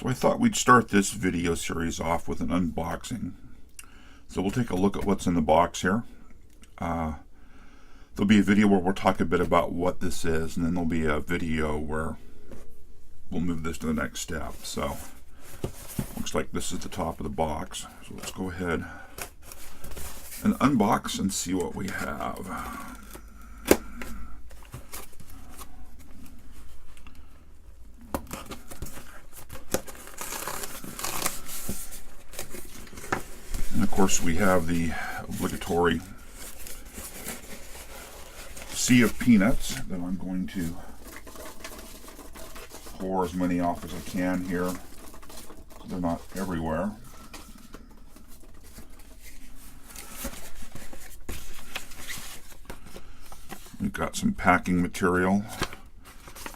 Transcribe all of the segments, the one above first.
So I thought we'd start this video series off with an unboxing. So we'll take a look at what's in the box here. There'll be a video where we'll talk a bit about what this is, and then there'll be a video where we'll move this to the next step. So looks like this is the top of the box. So let's go ahead and unbox and see what we have. And of course we have the obligatory sea of peanuts that I'm going to pour as many off as I can here so they're not everywhere. We've got some packing material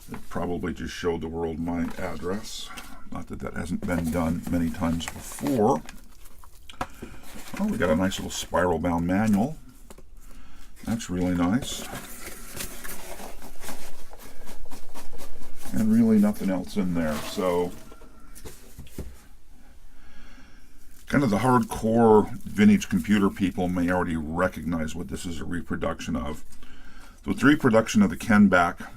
that probably just showed the world my address. Not that that hasn't been done many times before. Oh, we got a nice little spiral bound manual. That's really nice. And really nothing else in there. So kind of the hardcore vintage computer people may already recognize what this is a reproduction of. So it's a reproduction of the Kenback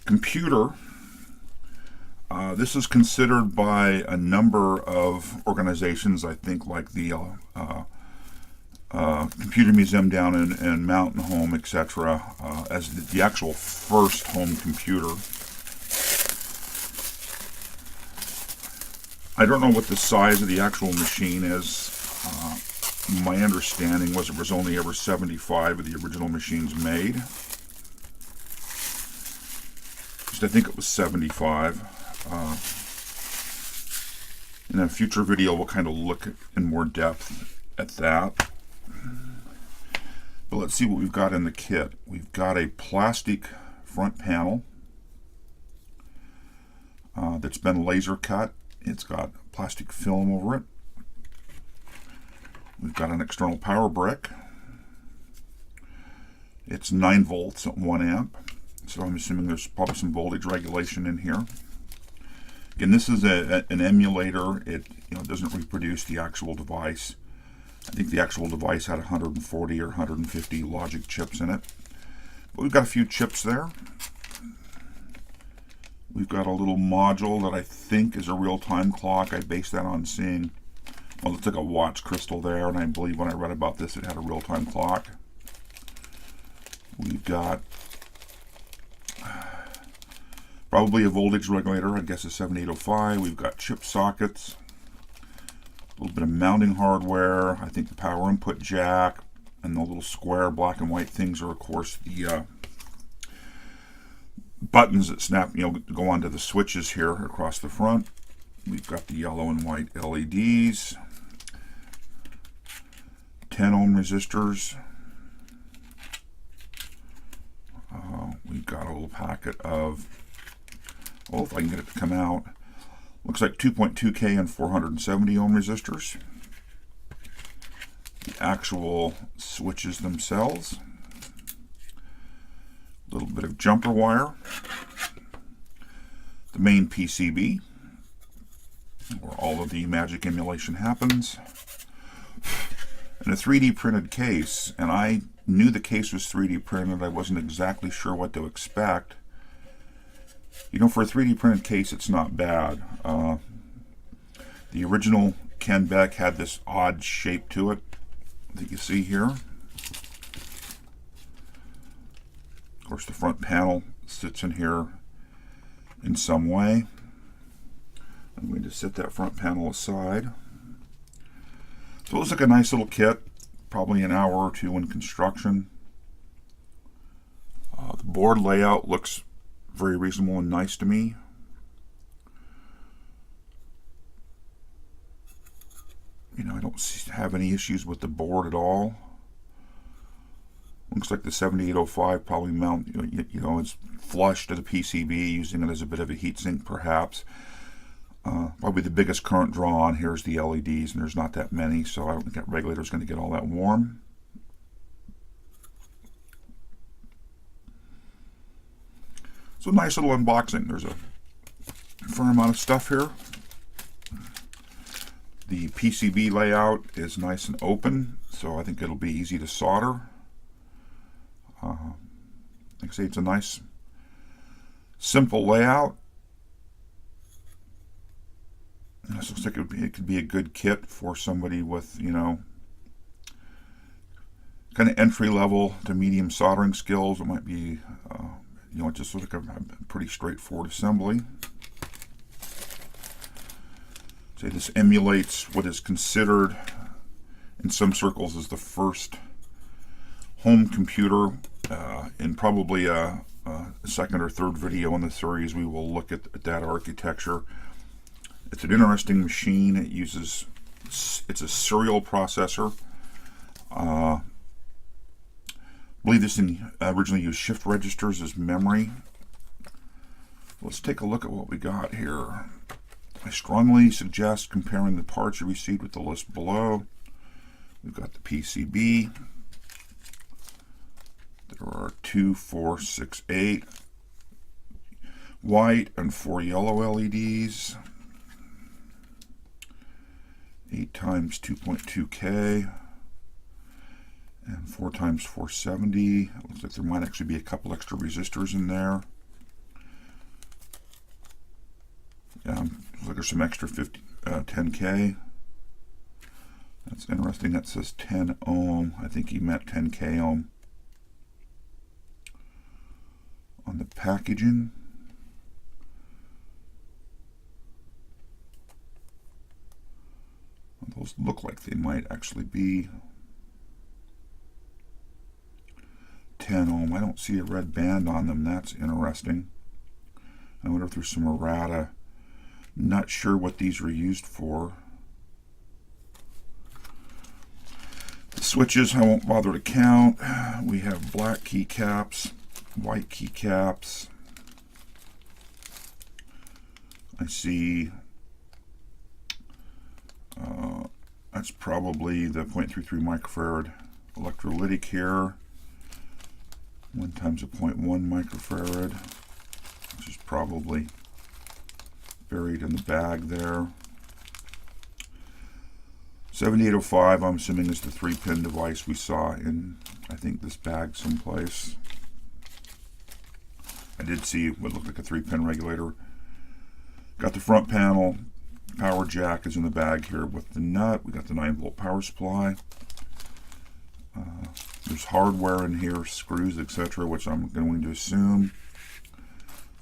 computer. This is considered by a number of organizations, I think, like the Computer Museum down in Mountain Home, etc., as the actual first home computer. I don't know what the size of the actual machine is. My understanding was there was only ever 75 of the original machines made. I think it was 75. In a future video, we'll kind of look in more depth at that. But let's see what we've got in the kit. We've got a plastic front panel that's been laser cut. It's got plastic film over it. We've got an external power brick. It's 9 volts at 1 amp. So I'm assuming there's probably some voltage regulation in here. Again, this is an emulator. It doesn't reproduce the actual device. I think the actual device had 140 or 150 logic chips in it. But we've got a few chips there. We've got a little module that I think is a real-time clock. I based that on seeing, well, it's like a watch crystal there, and I believe when I read about this, it had a real-time clock. We've got probably a voltage regulator, I guess a 7805. We've got chip sockets, a little bit of mounting hardware. I think the power input jack, and the little square black and white things are, of course, the buttons that snap, go onto the switches here across the front. We've got the yellow and white LEDs, 10 ohm resistors. We've got a little packet of, well, if I can get it to come out, looks like 2.2K and 470 ohm resistors. The actual switches themselves. A little bit of jumper wire. The main PCB, where all of the magic emulation happens. And a 3D printed case, and I knew the case was 3D printed. I wasn't exactly sure what to expect. For a 3D printed case, it's not bad. The original Kenback had this odd shape to it that you see here. Of course, the front panel sits in here in some way. I'm going to set that front panel aside. So it looks like a nice little kit, probably an hour or two in construction. The board layout looks very reasonable and nice to me. I don't have any issues with the board at all. Looks like the 7805 probably it's flush to the PCB, using it as a bit of a heatsink perhaps. Probably the biggest current draw on here is the LEDs, and there's not that many, so I don't think that regulator is going to get all that warm. So nice little unboxing. There's a a fair amount of stuff here. The PCB layout is nice and open, so I think it'll be easy to solder. Like I say, it's a nice, simple layout. This looks like it could be a good kit for somebody with, you know, kind of entry-level to medium soldering skills. It might be, you know, just like a pretty straightforward assembly. So this emulates what is considered in some circles as the first home computer. In probably a second or third video in the series, we will look at that architecture. It's an interesting machine. It's a serial processor. I believe this originally used shift registers as memory. Let's take a look at what we got here. I strongly suggest comparing the parts you received with the list below. We've got the PCB. There are 2, 4, 6, 8 white and 4 yellow LEDs. 8 times 2.2K and 4 times 470. It looks like there might actually be a couple extra resistors in there. Looks like there's some extra 10K. That's interesting. That says 10 ohm. I think he meant 10K ohm on the packaging. Those look like they might actually be 10 ohm. I don't see a red band on them. That's interesting. I wonder if there's some errata. Not sure what these were used for. The switches I won't bother to count. We have black keycaps, white keycaps. I see that's probably the 0.33 microfarad electrolytic here. 1 times a 0.1 microfarad, which is probably buried in the bag there. 7805, I'm assuming, is the 3-pin device we saw in, I think, this bag someplace. I did see what looked like a 3-pin regulator. Got the front panel. Power jack is in the bag here with the nut. We got the 9-volt power supply. There's hardware in here, screws, etc., which I'm going to assume.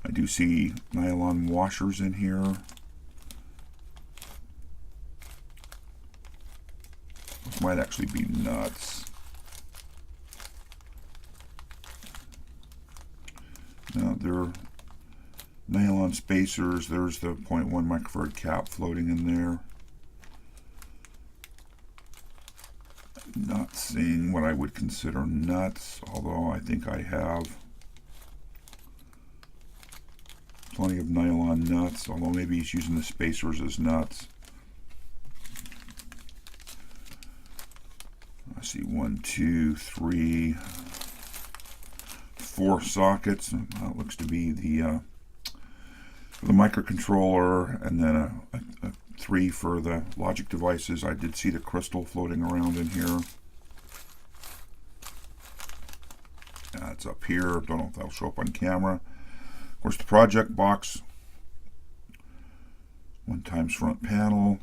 I do see nylon washers in here. Those might actually be nuts. Now they're nylon spacers. There's the 0.1 microfarad cap floating in there. Not seeing what I would consider nuts, although I think I have plenty of nylon nuts, although maybe he's using the spacers as nuts. I see 1, 2, 3, 4 sockets. That looks to be the microcontroller, and then a 3 for the logic devices. I did see the crystal floating around in here. It's up here. Don't know if that'll show up on camera. Of course, the project box. 1 times front panel.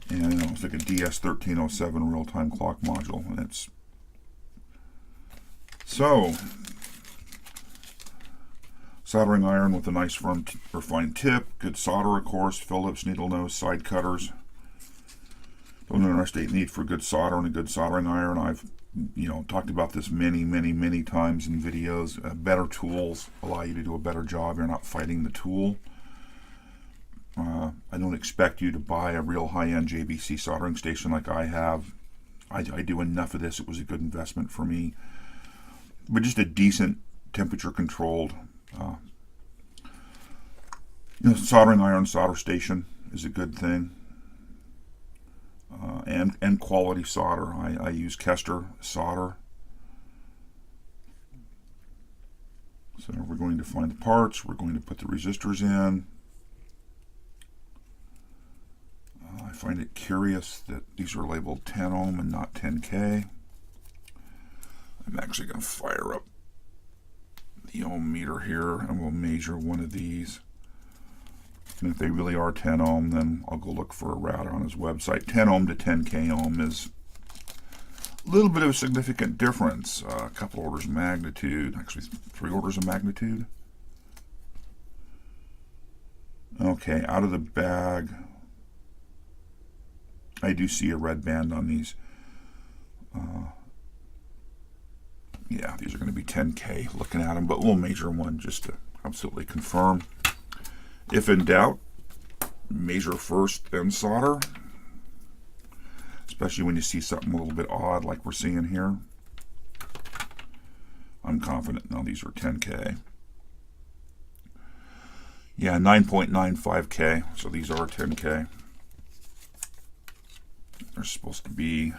And it looks like a DS1307 real-time clock module. And it's so soldering iron with a nice firm refined tip. Good solder, of course. Phillips needle nose side cutters. Don't underestimate the need for good solder and a good soldering iron. I've talked about this many times in videos. Better tools allow you to do a better job. You're not fighting the tool. I don't expect you to buy a real high-end JBC soldering station like I have. I do enough of this. It was a good investment for me. But just a decent temperature-controlled soldering iron solder station is a good thing. And quality solder. I use Kester solder. So we're going to find the parts. We're going to put the resistors in. find it curious that these are labeled 10 ohm and not 10K. I'm actually going to fire up the ohm meter here and we'll measure one of these. And if they really are 10 ohm, then I'll go look for a router on his website. 10 ohm to 10K ohm is a little bit of a significant difference. A couple orders of magnitude, actually 3 orders of magnitude. Okay, out of the bag, I do see a red band on these. Yeah, these are going to be 10K looking at them, but we'll measure one just to absolutely confirm. If in doubt, measure first, then solder. Especially when you see something a little bit odd like we're seeing here. I'm confident now these are 10K. Yeah, 9.95K, so these are 10K. There's supposed to be,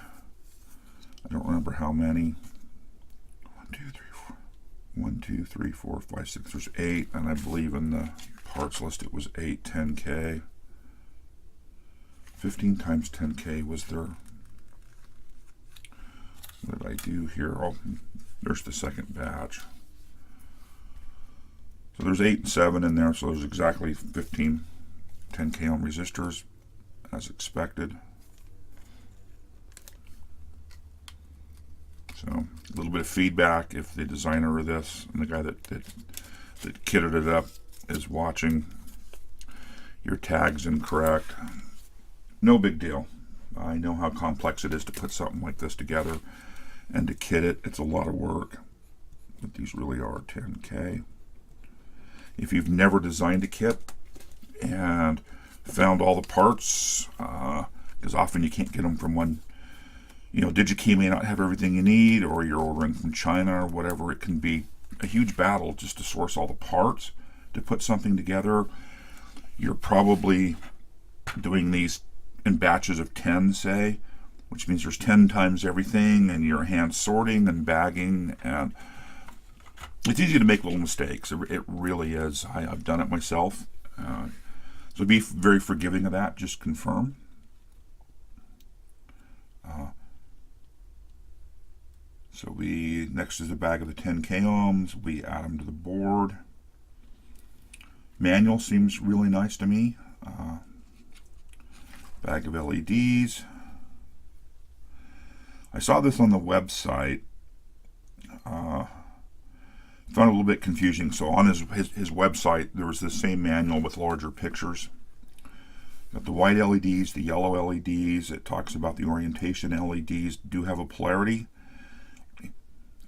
I don't remember how many. 1, 2, 3, 4, 5, 6, there's 8, and I believe in the parts list it was 8, 10K. 15 times 10K was there. What did I do here? Oh, there's the second batch. So there's 8 and 7 in there, so there's exactly 15 10K ohm resistors as expected. So a little bit of feedback if the designer of this and the guy that kitted it up is watching. Your tag's incorrect. No big deal. I know how complex it is to put something like this together and to kit it. It's a lot of work, but these really are 10K. If you've never designed a kit and found all the parts, because often you can't get them from one, DigiKey may not have everything you need, or you're ordering from China or whatever. It can be a huge battle just to source all the parts to put something together. You're probably doing these in batches of 10, say, which means there's 10 times everything, and you're hand sorting and bagging, and it's easy to make little mistakes. It really is. I've done it myself. So be very forgiving of that. Just confirm. So next is a bag of the 10K ohms. We add them to the board. Manual seems really nice to me. Bag of LEDs. I saw this on the website. Found it a little bit confusing. So on his website, there was the same manual with larger pictures. Got the white LEDs, the yellow LEDs. It talks about the orientation LEDs do have a polarity.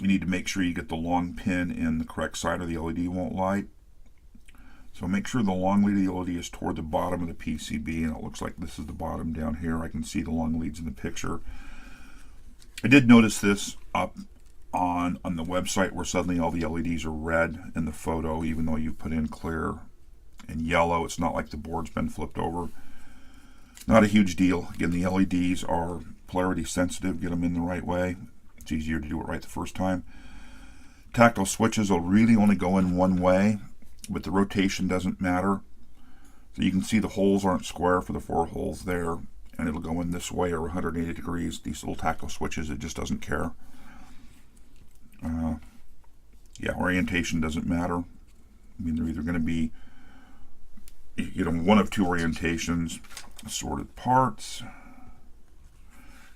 You need to make sure you get the long pin in the correct side or the LED won't light. So make sure the long lead of the LED is toward the bottom of the PCB, and it looks like this is the bottom down here. I can see the long leads in the picture. I did notice this up on the website where suddenly all the LEDs are red in the photo, even though you put in clear and yellow. It's not like the board's been flipped over. Not a huge deal. Again, the LEDs are polarity sensitive. Get them in the right way. It's easier to do it right the first time. Tactile switches will really only go in one way, but the rotation doesn't matter. So you can see the holes aren't square for the 4 holes there, and it'll go in this way or 180 degrees. These little tactile switches, it just doesn't care. Yeah, orientation doesn't matter. I mean, they're either going to be, one of 2 orientations. Assorted parts.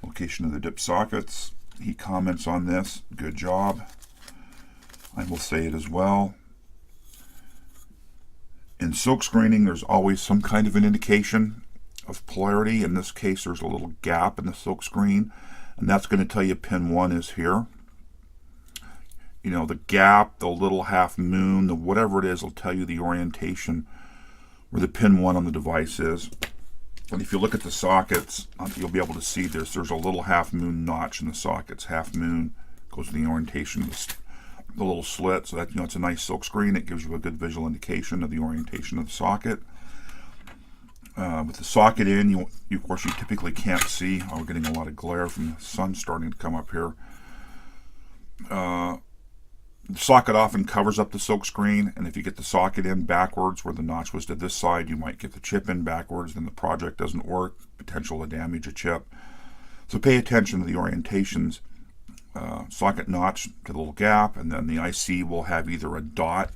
Location of the dip sockets. He comments on this. Good job. I will say it as well. In silk screening, there's always some kind of an indication of polarity. In this case, there's a little gap in the silk screen, and that's going to tell you pin 1 is here. The gap, the little half moon, the whatever it is will tell you the orientation where the pin 1 on the device is. And if you look at the sockets, you'll be able to see this. There's a little half moon notch in the sockets. Half moon goes to the orientation of the little slit. So that it's a nice silk screen. It gives you a good visual indication of the orientation of the socket. With the socket in, you of course you typically can't see. We're getting a lot of glare from the sun starting to come up here. The socket often covers up the silk screen, and if you get the socket in backwards where the notch was to this side, you might get the chip in backwards, then the project doesn't work, potential to damage a chip. So pay attention to the orientations. Socket notch to the little gap, and then the IC will have either a dot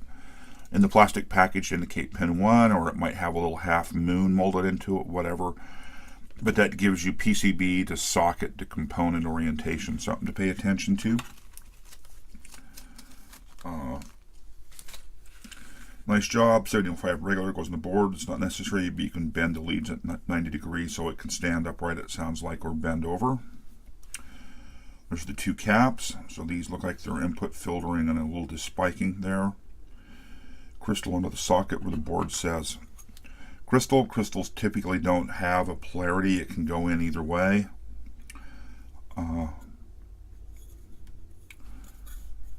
in the plastic package to indicate pin 1, or it might have a little half moon molded into it, whatever. But that gives you PCB to socket to component orientation, something to pay attention to. Nice job. 75 regular goes on the board. It's not necessary, but you can bend the leads at 90 degrees so it can stand upright, it sounds like, or bend over. There's the 2 caps. So these look like they're input filtering and a little despiking there. Crystal under the socket where the board says crystal. Crystals typically don't have a polarity. It can go in either way.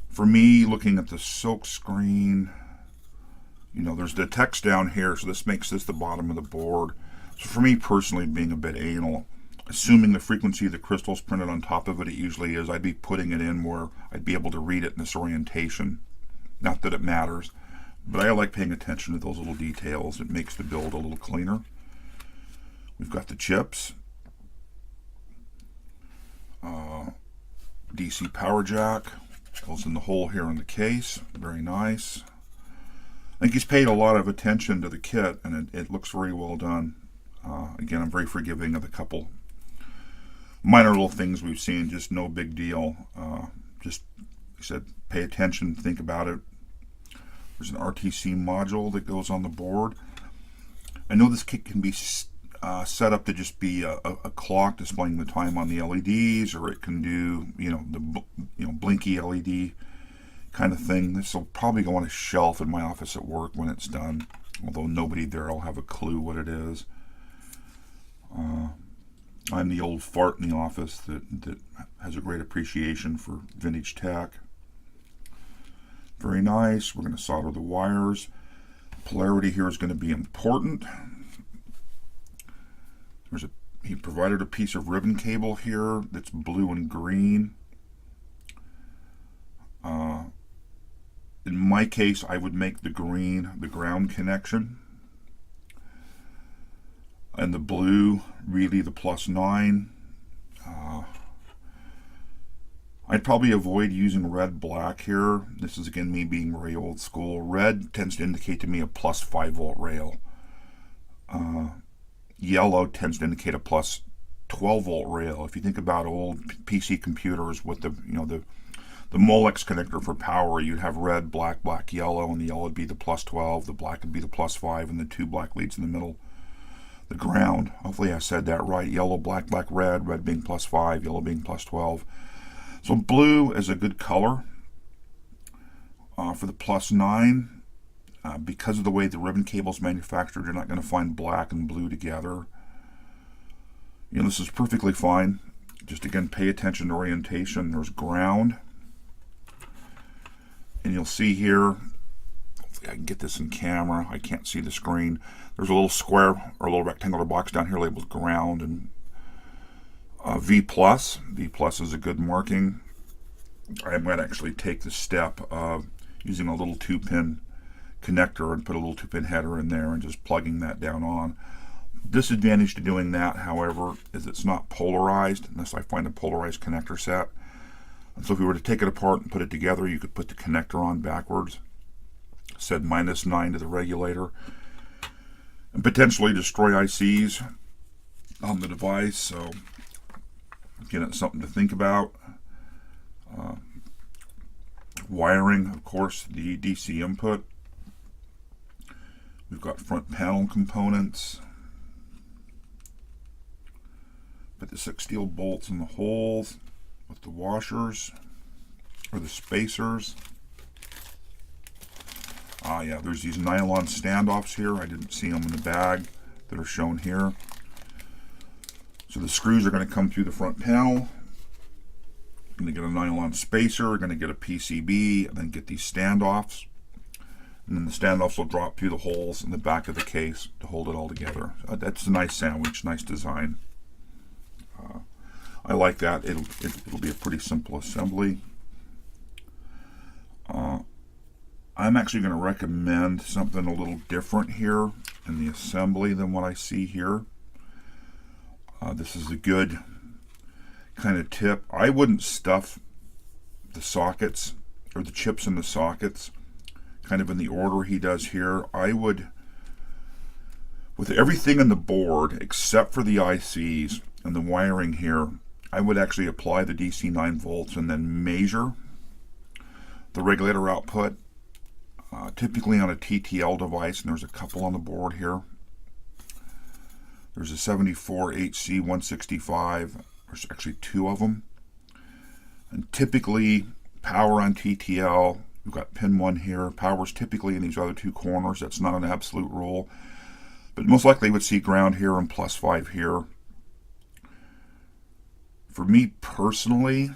For me, looking at the silk screen, you know, there's the text down here, so this makes this the bottom of the board. So for me personally, being a bit anal, assuming the frequency of the crystal's printed on top of it, it usually is, I'd be putting it in where I'd be able to read it in this orientation. Not that it matters, but I like paying attention to those little details. It makes the build a little cleaner. We've got the chips. DC power jack. Goes in the hole here in the case. Very nice. I think he's paid a lot of attention to the kit, and it looks very well done. Again, I'm very forgiving of the couple minor little things we've seen, just no big deal. Just, like I said, pay attention, think about it. There's an RTC module that goes on the board. I know this kit can be set up to just be a clock displaying the time on the LEDs, or it can do, the blinky LED kind of thing. This will probably go on a shelf in my office at work when it's done, although nobody there will have a clue what it is. I'm the old fart in the office that has a great appreciation for vintage tech. Very nice. We're going to solder the wires. Polarity here is going to be important. He provided a piece of ribbon cable here that's blue and green. In my case, I would make the green the ground connection, and the blue really the +9. I'd probably avoid using red-black here. This is again me being very old school. Red tends to indicate to me a +5 volt rail. Yellow tends to indicate a +12 volt rail. If you think about old PC computers with the Molex connector for power, you'd have red, black, black, yellow, and the yellow would be the +12, the black would be the +5, and the 2 black leads in the middle. The ground, hopefully I said that right, yellow, black, black, red being +5, yellow being +12. So blue is a good color for the +9. Because of the way the ribbon cable is manufactured, you're not going to find black and blue together. This is perfectly fine. Just again, pay attention to orientation. There's ground. And you'll see here, hopefully I can get this in camera. I can't see the screen. There's a little square or a little rectangular box down here labeled ground and V+. V+ is a good marking. I might actually take the step of using a little 2-pin connector and put a little 2-pin header in there and just plugging that down on. Disadvantage to doing that, however, is it's not polarized unless I find a polarized connector set. And so if we were to take it apart and put it together, you could put the connector on backwards, set -9 to the regulator, and potentially destroy ICs on the device. So again, it's something to think about. Wiring, of course, the DC input. We've got front panel components. Put the 6 steel bolts in the holes with the washers or the spacers. Yeah, there's these nylon standoffs here. I didn't see them in the bag that are shown here. So the screws are going to come through the front panel. Going to get a nylon spacer, going to get a PCB, and then get these standoffs. And then the standoffs will drop through the holes in the back of the case to hold it all together. That's a nice sandwich, nice design. I like that. It'll be a pretty simple assembly. I'm actually going to recommend something a little different here in the assembly than what I see here. This is a good kind of tip. I wouldn't stuff the sockets or the chips in the sockets kind of in the order he does here. I would, with everything in the board except for the ICs and the wiring here, I would actually apply the DC 9 volts and then measure the regulator output, typically on a TTL device, and there's a couple on the board here. There's a 74HC165, there's actually two of them. And typically, power on TTL, we've got pin 1 here. Power's typically in these other two corners. That's not an absolute rule. But most likely you would see ground here and +5 here. For me personally,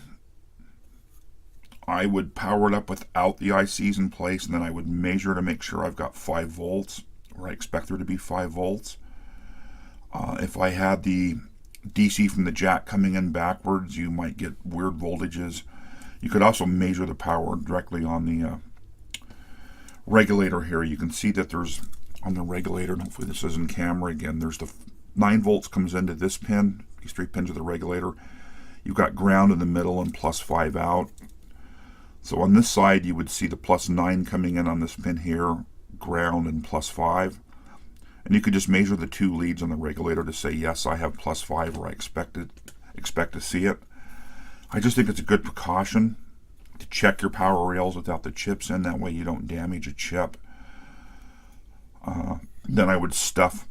I would power it up without the ICs in place, and then I would measure to make sure I've got 5 volts, or I expect there to be 5 volts. If I had the DC from the jack coming in backwards, you might get weird voltages. You could also measure the power directly on the regulator here. You can see that there's, on the regulator, and hopefully this is in camera again, there's the 9 volts comes into this pin, these 3 pins of the regulator. You've got ground in the middle and +5 out. So on this side you would see the +9 coming in on this pin here, ground and +5. And you could just measure the 2 leads on the regulator to say, yes, I have +5, or I expect to see it. I just think it's a good precaution to check your power rails without the chips in. That way you don't damage a chip. Then I would stuff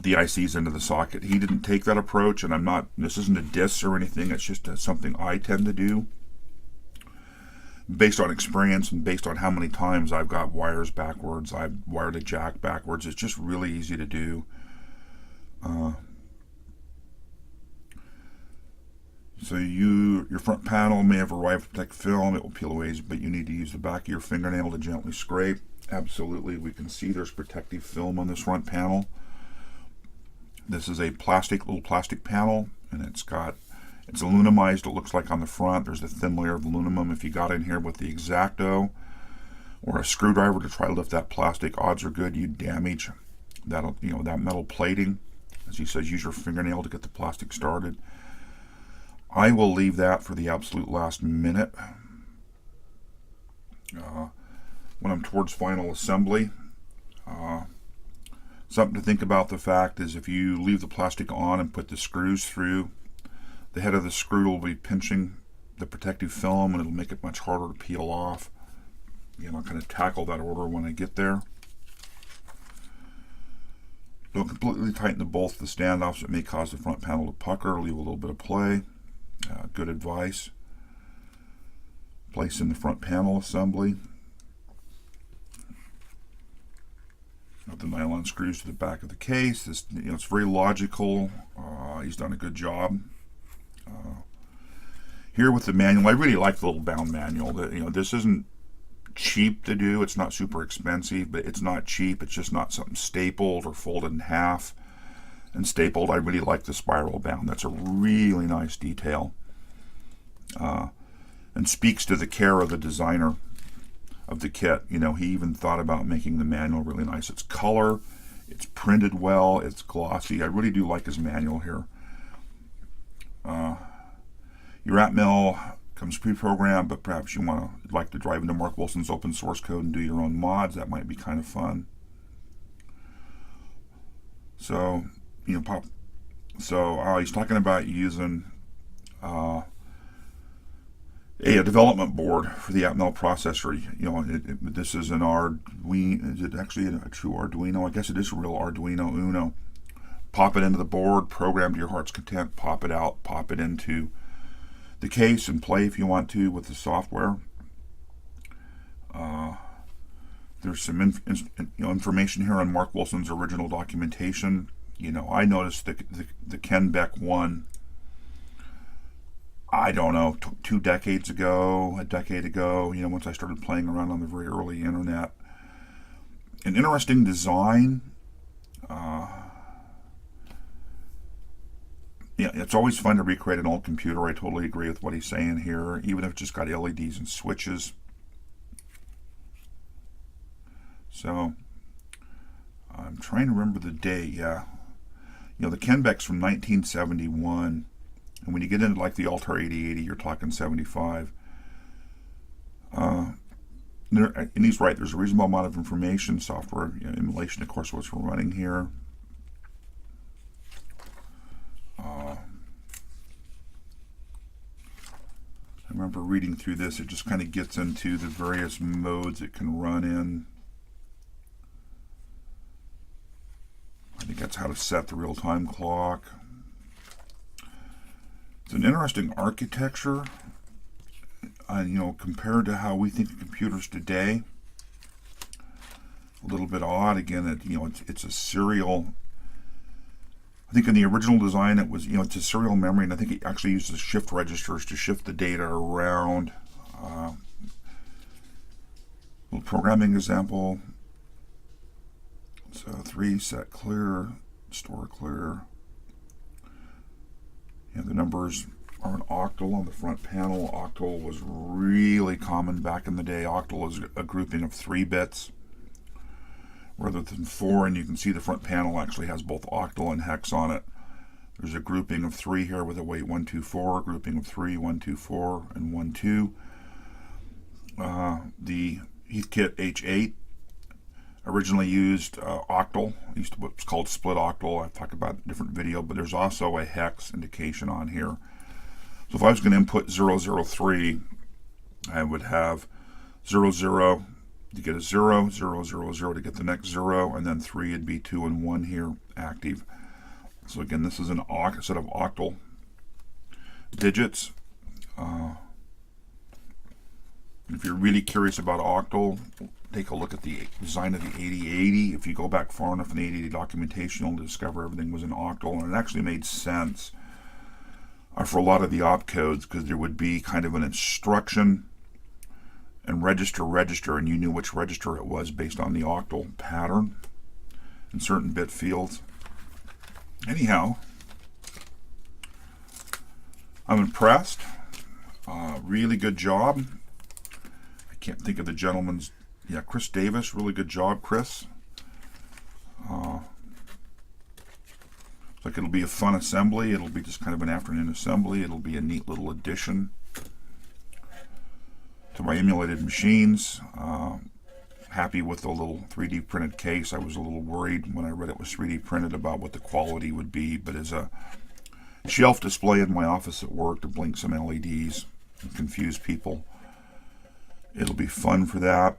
the ICs into the socket. He didn't take that approach, and this isn't a diss or anything, it's just something I tend to do based on experience and based on how many times I've got wires backwards, I've wired a jack backwards. It's just really easy to do. So your front panel may have arrived with protective film. It will peel away, but you need to use the back of your fingernail to gently scrape. Absolutely, we can see there's protective film on this front panel. This is a little plastic panel, and it's aluminized, it looks like, on the front. There's a thin layer of aluminum. If you got in here with the X-Acto or a screwdriver to try to lift that plastic, odds are good you'd damage that metal plating. As he says, use your fingernail to get the plastic started. I will leave that for the absolute last minute. When I'm towards final assembly, something to think about, the fact is, if you leave the plastic on and put the screws through, the head of the screw will be pinching the protective film, and it'll make it much harder to peel off. I'll kind of tackle that order when I get there. Don't completely tighten the bolts to the standoffs. It may cause the front panel to pucker. Leave a little bit of play. Good advice. Place in the front panel assembly. Got the nylon screws to the back of the case. This, it's very logical. He's done a good job. Here with the manual, I really like the little bound manual. This isn't cheap to do. It's not super expensive, but it's not cheap. It's just not something stapled or folded in half and stapled. I really like the spiral bound. That's a really nice detail, and speaks to the care of the designer of the kit. He even thought about making the manual really nice. It's color, it's printed well, it's glossy. I really do like his manual here. Your Atmel comes pre-programmed, but perhaps you like to drive into Mark Wilson's open source code and do your own mods. That might be kind of fun. So, he's talking about using a development board for the Atmel processor. This is an Arduino. Is it actually a true Arduino? I guess it is a real Arduino Uno. Pop it into the board, program to your heart's content, pop it out, pop it into the case, and play if you want to with the software. There's some information here on Mark Wilson's original documentation. I noticed the Ken Beck one, I don't know, 2 decades ago, a decade ago, once I started playing around on the very early internet. An interesting design. It's always fun to recreate an old computer. I totally agree with what he's saying here, even if it's just got LEDs and switches. So I'm trying to remember the date. Yeah, you know, the Kenbeck's from 1971, and when you get into like the Altair 8080, you're talking 75. And he's right. There's a reasonable amount of information, software, you know, emulation, of course, what's we're running here. I remember reading through this. It just kind of gets into the various modes it can run in. I think that's how to set the real-time clock. It's an interesting architecture, you know, compared to how we think of computers today. A little bit odd. Again, you know, it's a serial. I think in the original design it was, you know, it's a serial memory, and I think it actually uses shift registers to shift the data around. Little programming example. So 3, set clear, store clear. Yeah, the numbers are an octal on the front panel. Octal was really common back in the day. Octal is a grouping of 3 bits rather than 4, and you can see the front panel actually has both octal and hex on it. There's a grouping of 3 here with a weight 1, 2, 4, grouping of 3, 1, 2, 4, and 1, 2. The Heathkit H8 originally used octal. It used to be what's called split octal. I've talked about it in a different video, but there's also a hex indication on here. So if I was going to input 003, I would have 00 to get a 0, 0, 0, 0 to get the next 0, and then 3 would be 2 and 1 here active. So again, this is a set of octal digits. If you're really curious about octal, take a look at the design of the 8080. If you go back far enough in the 8080 documentation, you'll discover everything was in octal, and it actually made sense for a lot of the opcodes, because there would be kind of an instruction and register, and you knew which register it was based on the octal pattern in certain bit fields. Anyhow, I'm impressed. Really good job. I can't think of the gentleman's. Yeah, Chris Davis. Really good job, Chris. Looks like it'll be a fun assembly. It'll be just kind of an afternoon assembly. It'll be a neat little addition to my emulated machines. Happy with the little 3D printed case. I was a little worried when I read it was 3D printed about what the quality would be, but as a shelf display in my office at work to blink some LEDs and confuse people, it'll be fun for that.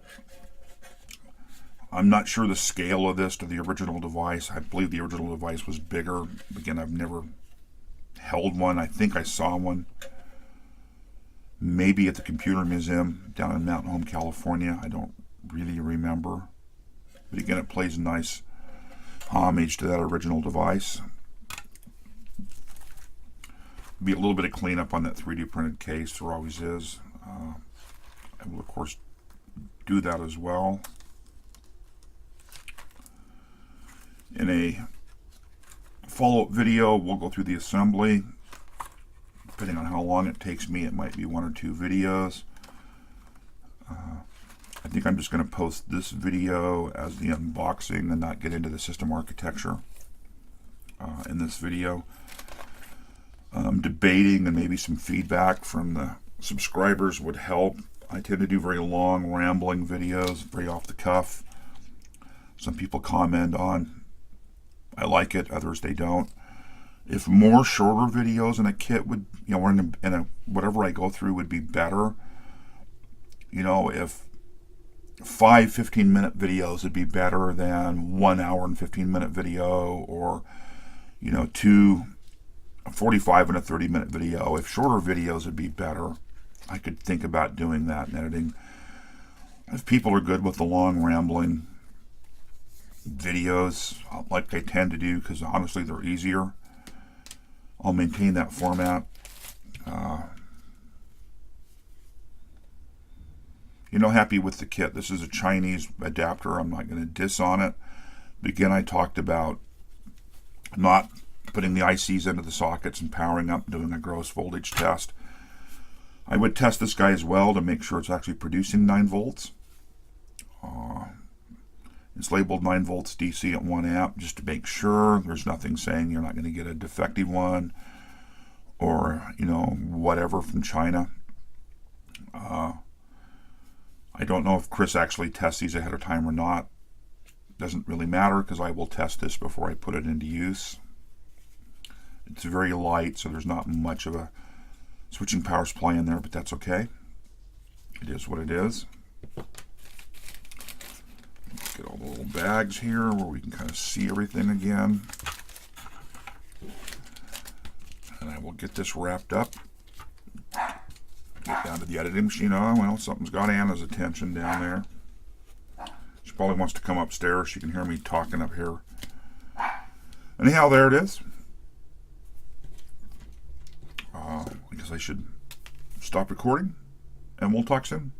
I'm not sure the scale of this to the original device. I believe the original device was bigger. Again, I've never held one. I think I saw one maybe at the Computer Museum down in Mountain Home, California. I don't really remember. But again, it plays nice homage to that original device. Be a little bit of cleanup on that 3D printed case. There always is. I will, of course, do that as well. In a follow-up video, we'll go through the assembly. Depending on how long it takes me, it might be 1 or 2 videos. I think I'm just going to post this video as the unboxing and not get into the system architecture in this video. Debating and maybe some feedback from the subscribers would help. I tend to do very long, rambling videos, very off the cuff. Some people comment on. I like it, others they don't. If more shorter videos in a kit would, you know, in a whatever I go through would be better. You know, if 5 15-minute videos would be better than 1 hour and 15-minute video, or, you know, 2 a 45 and a 30-minute video. If shorter videos would be better, I could think about doing that in editing. If people are good with the long rambling videos, like I tend to do, because honestly they're easier, I'll maintain that format. You know, happy with the kit. This is a Chinese adapter. I'm not going to diss on it. But again, I talked about not putting the ICs into the sockets and powering up, doing a gross voltage test. I would test this guy as well to make sure it's actually producing 9 volts. It's labeled 9 volts DC at 1 amp, just to make sure there's nothing saying you're not going to get a defective one or, you know, whatever from China. I don't know if Chris actually tests these ahead of time or not. Doesn't really matter because I will test this before I put it into use. It's very light, so there's not much of a switching power supply in there, but that's okay. It is what it is. Let's get all the little bags here where we can kind of see everything again. And I will get this wrapped up. Get down to the editing machine. Oh, well, something's got Anna's attention down there. She probably wants to come upstairs. She can hear me talking up here. Anyhow, there it is. I guess I should stop recording, and we'll talk soon.